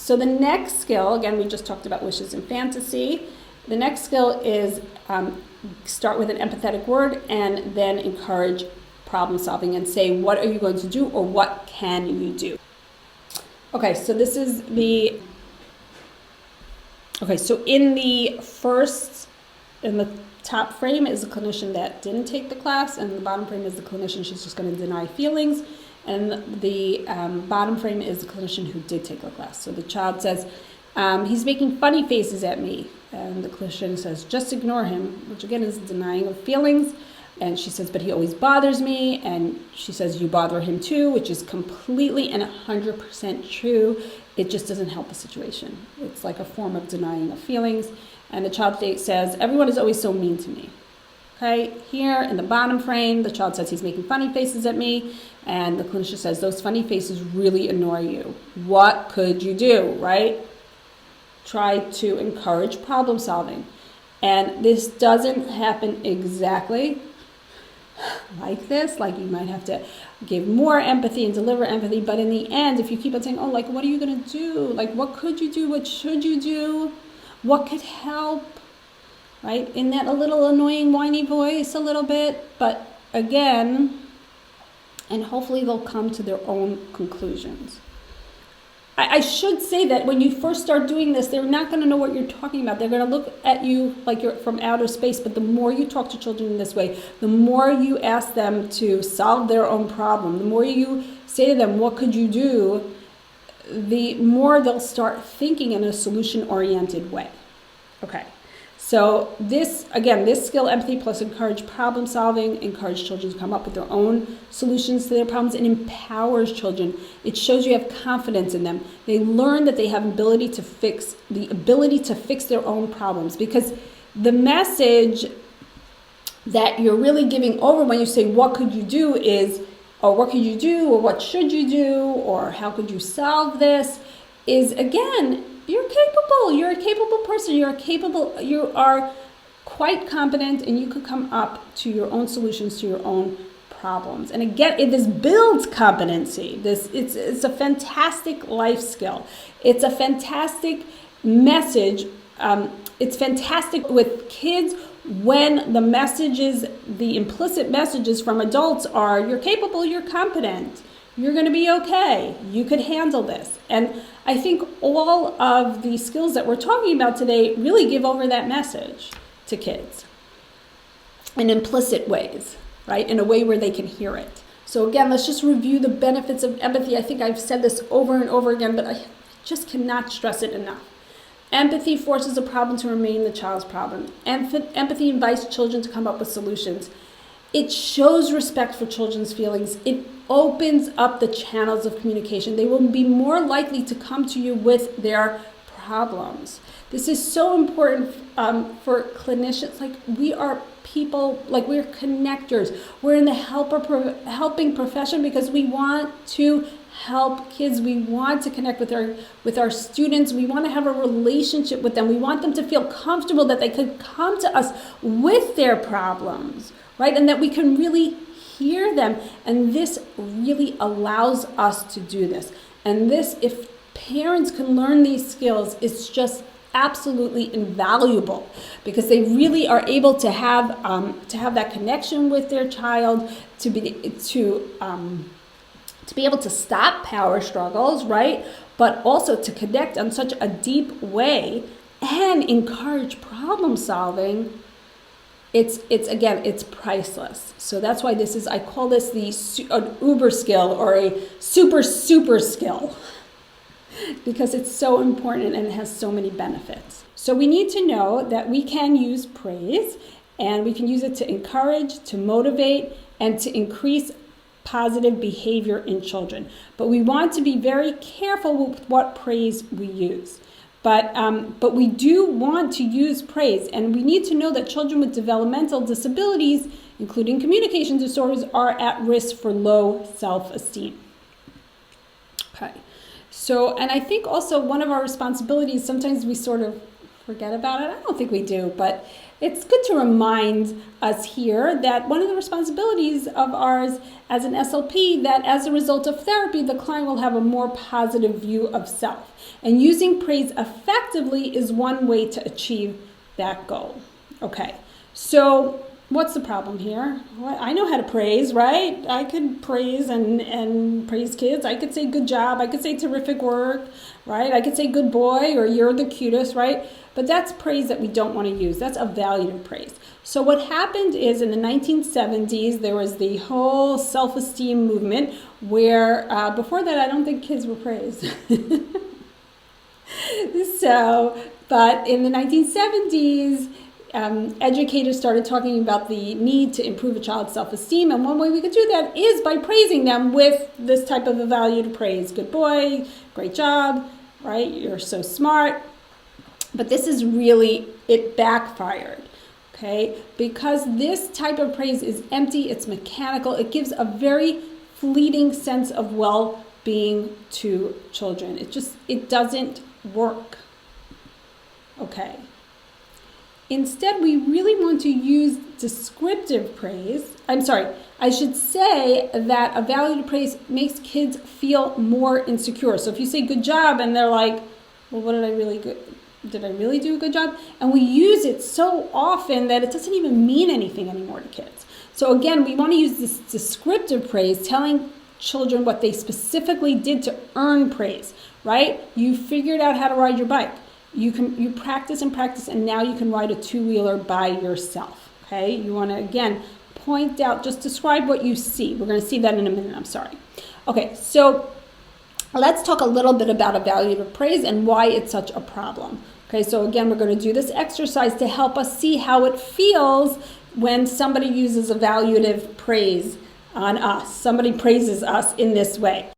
So the next skill, again, we just talked about wishes and fantasy. The next skill is start with an empathetic word and then encourage problem solving and say, what are you going to do or what can you do? Okay, so this is so in the top frame is the clinician that didn't take the class, and the bottom frame is the clinician, she's just going to deny feelings. And the bottom frame is the clinician who did take the class. So the child says, he's making funny faces at me. And the clinician says, just ignore him, which again is denying of feelings. And she says, but he always bothers me. And she says, you bother him too, which is completely and 100% true. It just doesn't help the situation. It's like a form of denying of feelings. And the child says, everyone is always so mean to me. Okay, here in the bottom frame, the child says he's making funny faces at me. And the clinician says, those funny faces really annoy you. What could you do, right? Try to encourage problem solving. And this doesn't happen exactly like this. Like you might have to give more empathy and deliver empathy. But in the end, if you keep on saying, oh, like, what are you going to do? Like, what could you do? What should you do? What could help? Right? In that a little annoying, whiny voice a little bit. But again, and hopefully they'll come to their own conclusions. I should say that when you first start doing this, they're not going to know what you're talking about. They're going to look at you like you're from outer space. But the more you talk to children in this way, the more you ask them to solve their own problem, the more you say to them, what could you do? The more they'll start thinking in a solution-oriented way. Okay. So this skill, empathy plus encourage problem solving, encourage children to come up with their own solutions to their problems, and empowers children. It shows you have confidence in them. They learn that they have the ability to fix their own problems, because the message that you're really giving over when you say, what could you do is, or what could you do, or what should you do, or how could you solve this, is again, you're capable. You're a capable person. You are quite competent, and you could come up to your own solutions to your own problems. And again, this builds competency. It's a fantastic life skill. It's a fantastic message. It's fantastic with kids when the implicit messages from adults are, you're capable, you're competent. You're going to be okay. You could handle this. And I think all of the skills that we're talking about today really give over that message to kids in implicit ways, right? In a way where they can hear it. So again, let's just review the benefits of empathy. I think I've said this over and over again, but I just cannot stress it enough. Empathy forces a problem to remain the child's problem. Empathy invites children to come up with solutions. It shows respect for children's feelings. It opens up the channels of communication. They will be more likely to come to you with their problems. This is so important for clinicians. Like, we are people, like, we're connectors. We're in the helping profession because we want to help kids. We want to connect with our students. We want to have a relationship with them. We want them to feel comfortable that they could come to us with their problems, right? And that we can really hear them. And this really allows us to do this. And this, if parents can learn these skills, it's just absolutely invaluable, because they really are able to have that connection with their child, to be able to stop power struggles, right? But also to connect on such a deep way and encourage problem solving. It's priceless. So that's why I call this an uber skill, or a super skill, because it's so important and it has so many benefits. So we need to know that we can use praise, and we can use it to encourage, to motivate, and to increase positive behavior in children. But we want to be very careful with what praise we use. But we do want to use praise, and we need to know that children with developmental disabilities, including communication disorders, are at risk for low self-esteem. Okay. So, and I think also one of our responsibilities, sometimes we sort of forget about it? I don't think we do, but it's good to remind us here that one of the responsibilities of ours as an SLP, that as a result of therapy, the client will have a more positive view of self. And using praise effectively is one way to achieve that goal. Okay, so what's the problem here? Well, I know how to praise, right? I could praise and praise kids. I could say good job. I could say terrific work, right? I could say good boy or you're the cutest, right? But that's praise that we don't want to use. That's evaluative praise. So what happened is in the 1970s, there was the whole self-esteem movement where before that, I don't think kids were praised. But in the 1970s, educators started talking about the need to improve a child's self-esteem, and one way we could do that is by praising them with this type of evaluative praise. Good boy, great job, right? You're so smart. But this is really, it backfired, okay? Because this type of praise is empty, it's mechanical, it gives a very fleeting sense of well-being to children. It doesn't work, okay? Instead, we really want to use descriptive praise. I should say that evaluative praise makes kids feel more insecure. So if you say good job and they're like, well, did I really do a good job? And we use it so often that it doesn't even mean anything anymore to kids. So again, we want to use this descriptive praise, telling children what they specifically did to earn praise, right? You figured out how to ride your bike. You practice and practice, and now you can ride a two-wheeler by yourself, okay? You want to, again, point out, just describe what you see. We're going to see that in a minute, I'm sorry. Okay, so let's talk a little bit about evaluative praise and why it's such a problem. Okay, so again, we're going to do this exercise to help us see how it feels when somebody uses evaluative praise on us. Somebody praises us in this way.